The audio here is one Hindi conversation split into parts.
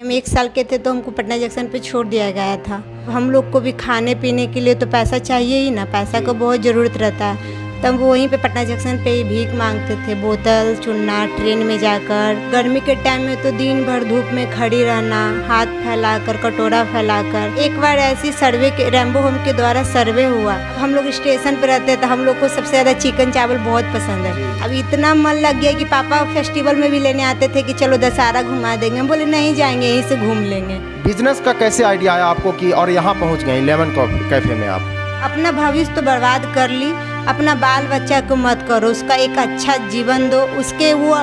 हम 1 साल के थे तो हमको पटना जंक्शन पे छोड़ दिया गया था। हम लोग को भी खाने पीने के लिए तो पैसा चाहिए ही ना, पैसा को बहुत ज़रूरत रहता है। तब वहीं पे पटना जंक्शन पे ही भीख मांगते थे, बोतल चुनना, ट्रेन में जाकर। गर्मी के टाइम में तो दिन भर धूप में खड़ी रहना, हाथ फैलाकर, कटोरा फैलाकर। एक बार ऐसी सर्वे के रैम्बो होम के द्वारा सर्वे हुआ। हम लोग स्टेशन पे रहते थे, हम लोग को सबसे ज़्यादा चिकन चावल बहुत पसंद है। अब इतना मन लग गया कि पापा फेस्टिवल में भी लेने आते थे कि चलो दशहरा घुमा देंगे। हम बोले नहीं जाएंगे, यहीं से घूम लेंगे। बिजनेस का कैसे आइडिया आया आपको कि और यहाँ पहुँच गए लेमन कैफे में आप? अपना भविष्य तो बर्बाद कर ली, अपना बाल बच्चा को मत करो, उसका एक अच्छा जीवन दो, उसके वो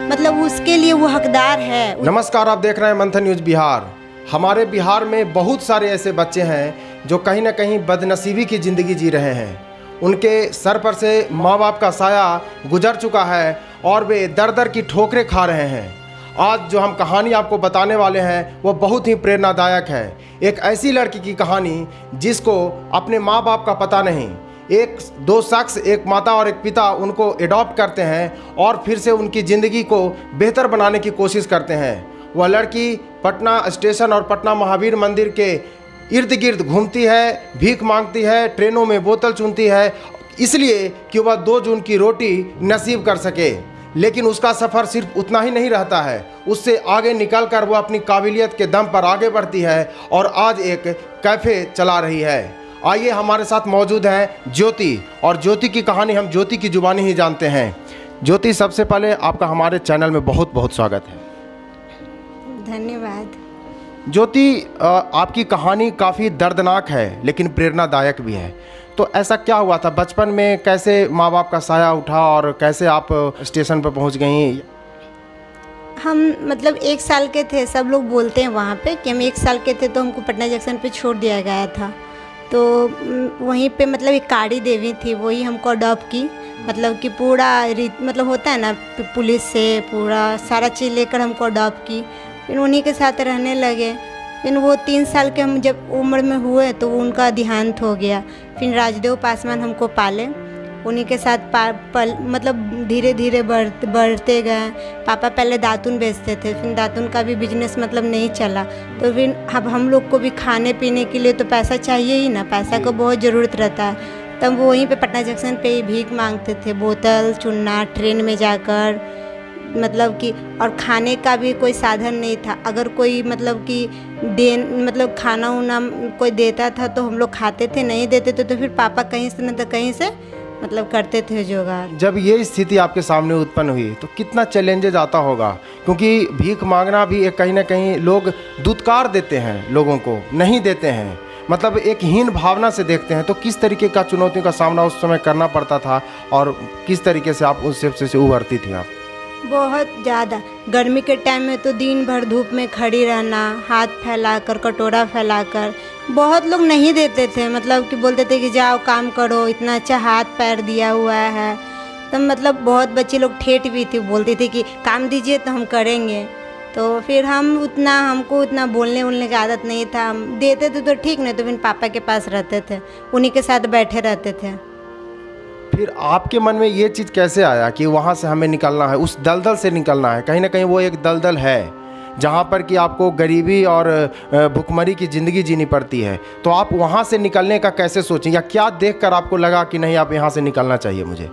मतलब उसके लिए वो हकदार है। नमस्कार, आप देख रहे हैं मंथन न्यूज़ बिहार। हमारे बिहार में बहुत सारे ऐसे बच्चे हैं जो कहीं ना कहीं बदनसीबी की ज़िंदगी जी रहे हैं। उनके सर पर से माँ बाप का साया गुजर चुका है और वे दर दर की ठोकरें खा रहे हैं। आज जो हम कहानी आपको बताने वाले हैं वो बहुत ही प्रेरणादायक है। एक ऐसी लड़की की कहानी जिसको अपने माँ बाप का पता नहीं, दो शख्स, एक माता और एक पिता, उनको एडॉप्ट करते हैं और फिर से उनकी ज़िंदगी को बेहतर बनाने की कोशिश करते हैं। वह लड़की पटना स्टेशन और पटना महावीर मंदिर के इर्द गिर्द घूमती है, भीख मांगती है, ट्रेनों में बोतल चुनती है, इसलिए कि वह 2 जून की रोटी नसीब कर सके। लेकिन उसका सफ़र सिर्फ उतना ही नहीं रहता है, उससे आगे निकलकर वो अपनी काबिलियत के दम पर आगे बढ़ती है और आज एक कैफ़े चला रही है। आइए, हमारे साथ मौजूद हैं ज्योति, और ज्योति की कहानी हम ज्योति की जुबानी ही जानते हैं। ज्योति, सबसे पहले आपका हमारे चैनल में बहुत बहुत स्वागत है। धन्यवाद। ज्योति, आपकी कहानी काफ़ी दर्दनाक है लेकिन प्रेरणादायक भी है। तो ऐसा क्या हुआ था बचपन में, कैसे माँ बाप का साया उठा और कैसे आप स्टेशन पर पहुँच गई? हम मतलब 1 साल के थे, सब लोग बोलते हैं वहाँ पे कि हम 1 साल के थे तो हमको पटना जंक्शन पे छोड़ दिया गया था। तो वहीं पे मतलब एक काड़ी देवी थी, वही हमको अडॉप्ट की। मतलब कि पूरा मतलब होता है ना, पुलिस से पूरा सारा चीज़ लेकर हमको अडॉप्ट की। फिर उन्हीं के साथ रहने लगे। फिर वो 3 साल के हम जब उम्र में हुए तो उनका देहांत हो गया। फिर राजदेव पासवान हमको पाले, उन्हीं के साथ मतलब धीरे धीरे बढ़ते गए। पापा पहले दातुन बेचते थे, फिर दातुन का भी बिजनेस मतलब नहीं चला। तो फिर अब हम लोग को भी खाने पीने के लिए तो पैसा चाहिए ही ना, पैसा को बहुत ज़रूरत रहता है। तब वो वहीं पे पटना जंक्शन पे ही भीख मांगते थे, बोतल चुनना, ट्रेन में जाकर, मतलब कि और खाने का भी कोई साधन नहीं था। अगर कोई मतलब कि मतलब खाना उना कोई देता था तो हम लोग खाते थे, नहीं देते थे तो फिर पापा कहीं से न तो कहीं से मतलब करते थे जुगाड़। जब ये स्थिति आपके सामने उत्पन्न हुई तो कितना चैलेंजेज आता होगा, क्योंकि भीख मांगना भी एक कहीं ना कहीं लोग दुत्कार देते हैं, लोगों को नहीं देते हैं, मतलब एक हीन भावना से देखते हैं। तो किस तरीके का चुनौतियों का सामना उस समय करना पड़ता था और किस तरीके से आप उस से उभरती थी आप? बहुत ज़्यादा गर्मी के टाइम में तो दिन भर धूप में खड़ी रहना, हाथ फैलाकर, कटोरा फैलाकर। बहुत लोग नहीं देते थे, मतलब कि बोलते थे कि जाओ काम करो, इतना अच्छा हाथ पैर दिया हुआ है। तो मतलब बहुत बच्चे लोग ठेठ भी थे, बोलते थे कि काम दीजिए तो हम करेंगे। तो फिर हमको उतना बोलने उलने की आदत नहीं था। हम देते थे तो ठीक, नहीं तो फिर पापा के पास रहते थे, उन्हीं के साथ बैठे रहते थे। फिर आपके मन में ये चीज़ कैसे आया कि वहाँ से हमें निकलना है, उस दलदल से निकलना है? कहीं ना कहीं वो एक दलदल है जहाँ पर कि आपको गरीबी और भुखमरी की ज़िंदगी जीनी पड़ती है। तो आप वहाँ से निकलने का कैसे सोचें, या क्या देखकर आपको लगा कि नहीं आप यहाँ से निकलना चाहिए मुझे?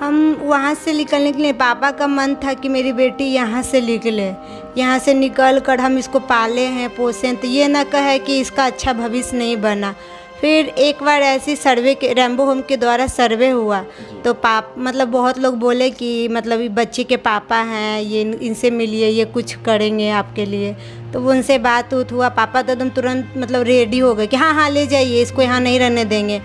हम वहाँ से निकलने के लिए पापा का मन था कि मेरी बेटी यहाँ से निकले, यहाँ से निकल कर हम इसको पाले हैं, पोसें, तो ये ना कहे कि इसका अच्छा भविष्य नहीं बना। फिर एक बार ऐसी सर्वे के रैम्बो होम के द्वारा सर्वे हुआ तो मतलब बहुत लोग बोले कि मतलब ये बच्चे के पापा हैं, ये इनसे मिलिए, ये कुछ करेंगे आपके लिए। तो वो उनसे बात हुआ। पापा तो एकदम तुरंत मतलब रेडी हो गए कि हाँ हाँ ले जाइए, इसको यहाँ नहीं रहने देंगे।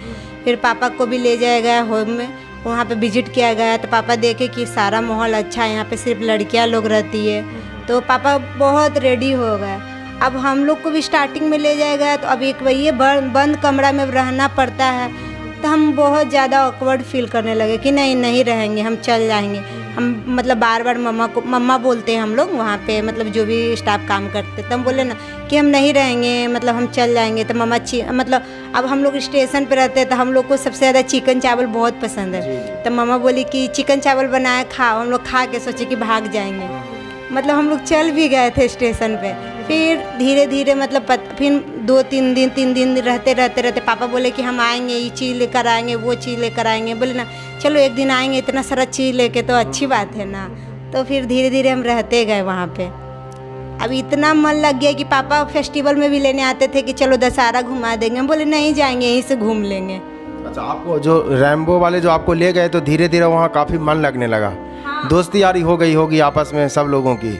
फिर पापा को भी ले जाया गया होम में, वहाँ पे विजिट किया गया। तो पापा देखे कि सारा माहौल अच्छा है, यहाँ पे सिर्फ लड़कियाँ लोग रहती है। तो पापा बहुत रेडी हो गए। अब हम लोग को भी स्टार्टिंग में ले जाया गया तो अब एक वही बंद कमरा में रहना पड़ता है। तो हम बहुत ज़्यादा ऑकवर्ड फील करने लगे कि नहीं रहेंगे, हम चल जाएंगे। हम मतलब बार बार मम्मा बोलते हैं हम लोग वहाँ पे, मतलब जो भी स्टाफ काम करते, तो हम बोले ना कि हम नहीं रहेंगे, मतलब हम चल जाएंगे। तो मम्मा मतलब अब हम लोग स्टेशन पे रहते हैं तो हम लोग को सबसे ज़्यादा चिकन चावल बहुत पसंद है। तो मम्मा बोली कि चिकन चावल बनाया खाओ। हम लोग खा के सोचे कि भाग जाएंगे, मतलब हम लोग चल भी गए थे स्टेशन पे। फिर धीरे धीरे मतलब फिर 2-3 दिन रहते पापा बोले कि हम आएंगे, ये चीज़ लेकर आएंगे, वो चीज़ लेकर आएंगे। बोले ना चलो एक दिन आएंगे, इतना सारा चीज़ लेके तो अच्छी बात है ना। तो फिर धीरे धीरे हम रहते गए वहाँ पे। अब इतना मन लग गया कि पापा फेस्टिवल में भी लेने आते थे कि चलो दशहरा घुमा देंगे। हम बोले नहीं जाएंगे, यहीं से घूम लेंगे। अच्छा, आपको जो रैम्बो वाले जो आपको ले गए तो धीरे धीरे वहाँ काफ़ी मन लगने लगा। हाँ। दोस्ती यारी हो गई होगी आपस में सब लोगों की।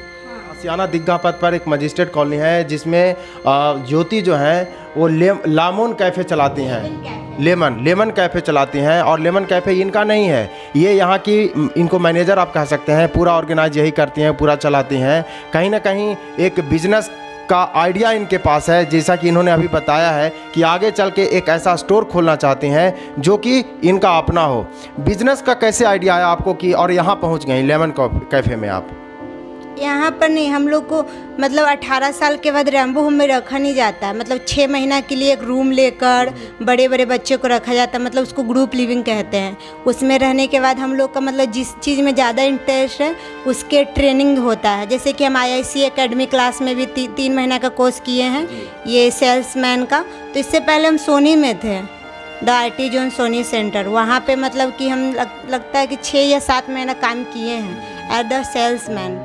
आसियाना दीघा पथ पर एक मजिस्ट्रेट कॉलोनी है जिसमें ज्योति जो है वो लामोन कैफ़े चलाती हैं। लेमन कैफ़े चलाती हैं और लेमन कैफ़े इनका नहीं है, ये यहाँ की इनको मैनेजर आप कह सकते हैं, पूरा ऑर्गेनाइज यही करती हैं, पूरा चलाती हैं। कहीं ना कहीं एक बिजनेस का आइडिया इनके पास है, जैसा कि इन्होंने अभी बताया है कि आगे चल के एक ऐसा स्टोर खोलना चाहती हैं जो कि इनका अपना हो। बिजनेस का कैसे आइडिया आया आपको कि और यहाँ पहुँच गई लेमन कैफ़े में आप? यहाँ पर नहीं, हम लोग को मतलब 18 साल के बाद रैम्बो होम में रखा नहीं जाता है। मतलब 6 महीना के लिए एक रूम लेकर बड़े बड़े बच्चों को रखा जाता है, मतलब उसको ग्रुप लिविंग कहते हैं। उसमें रहने के बाद हम लोग का मतलब जिस चीज़ में ज़्यादा इंटरेस्ट है उसके ट्रेनिंग होता है। जैसे कि हम IIC एकेडमी क्लास में भी 3 महीना का कोर्स किए हैं, ये सेल्समैन का। तो इससे पहले हम सोनी में थे, the IT zone Sony center. वहाँ पे मतलब कि हम लगता है कि 6 या 7 महीना काम किए हैं एज द सेल्समैन।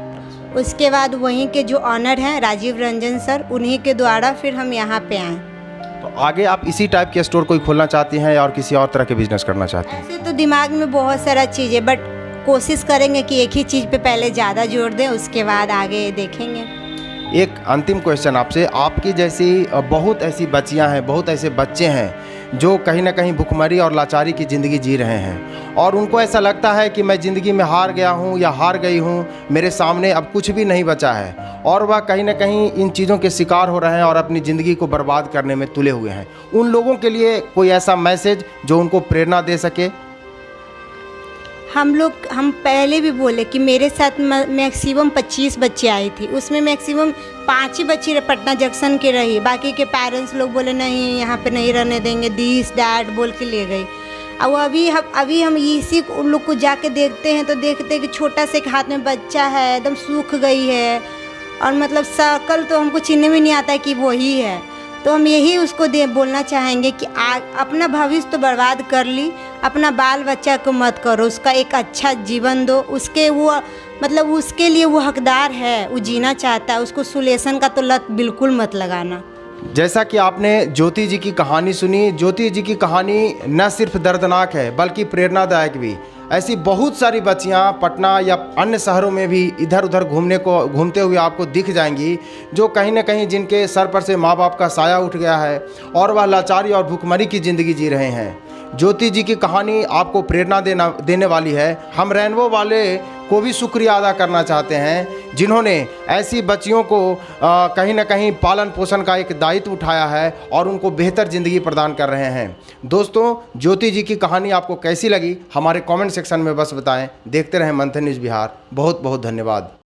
उसके बाद वहीं के जो ऑनर हैं राजीव रंजन सर, उन्हीं के द्वारा फिर हम यहाँ पे आए। तो आगे आप इसी टाइप के स्टोर कोई खोलना चाहती हैं और किसी और तरह के बिजनेस करना चाहती हैं? ऐसे तो दिमाग में बहुत सारा चीज़ है, बट कोशिश करेंगे कि एक ही चीज़ पे पहले ज़्यादा जोर दें, उसके बाद आगे देखेंगे। एक अंतिम क्वेश्चन आपसे, आपकी जैसी बहुत ऐसी बच्चियां हैं, बहुत ऐसे बच्चे हैं जो कहीं ना कहीं भुखमरी और लाचारी की ज़िंदगी जी रहे हैं और उनको ऐसा लगता है कि मैं ज़िंदगी में हार गया हूँ या हार गई हूँ, मेरे सामने अब कुछ भी नहीं बचा है और वह कहीं ना कहीं इन चीज़ों के शिकार हो रहे हैं और अपनी ज़िंदगी को बर्बाद करने में तुले हुए हैं। उन लोगों के लिए कोई ऐसा मैसेज जो उनको प्रेरणा दे सके? हम पहले भी बोले कि मेरे साथ मैक्सिमम 25 बच्चे आई थी, उसमें मैक्सिमम 5 ही बच्ची पटना जंक्शन के रही। बाकी के पेरेंट्स लोग बोले नहीं यहाँ पे नहीं रहने देंगे, दिस डैड बोल के ले गई। अब अभी हम इसी उन लोग को जाके देखते हैं तो देखते हैं कि छोटा से एक हाथ में बच्चा है, एकदम सूख गई है और मतलब शक्ल तो हमको चिन्हने में नहीं आता है कि वही है। तो हम यही उसको बोलना चाहेंगे कि अपना भविष्य तो बर्बाद कर ली, अपना बाल बच्चा को मत करो, उसका एक अच्छा जीवन दो, उसके वो मतलब उसके लिए वो हकदार है, वो जीना चाहता है, उसको सुलेशन का तो लत बिल्कुल मत लगाना। जैसा कि आपने ज्योति जी की कहानी सुनी, ज्योति जी की कहानी न सिर्फ दर्दनाक है बल्कि प्रेरणादायक भी। ऐसी बहुत सारी बच्चियां पटना या अन्य शहरों में भी इधर उधर घूमते हुए आपको दिख जाएंगी, जो कहीं ना कहीं जिनके सर पर से माँ बाप का साया उठ गया है और वह लाचारी और भुखमरी की ज़िंदगी जी रहे हैं। ज्योति जी की कहानी आपको प्रेरणा देने वाली है। हम रैनबो वाले को भी शुक्रिया अदा करना चाहते हैं जिन्होंने ऐसी बच्चियों को कहीं ना कहीं पालन पोषण का एक दायित्व उठाया है और उनको बेहतर ज़िंदगी प्रदान कर रहे हैं। दोस्तों, ज्योति जी की कहानी आपको कैसी लगी हमारे कमेंट सेक्शन में बस बताएं। देखते रहें मंथन न्यूज़ बिहार। बहुत बहुत धन्यवाद।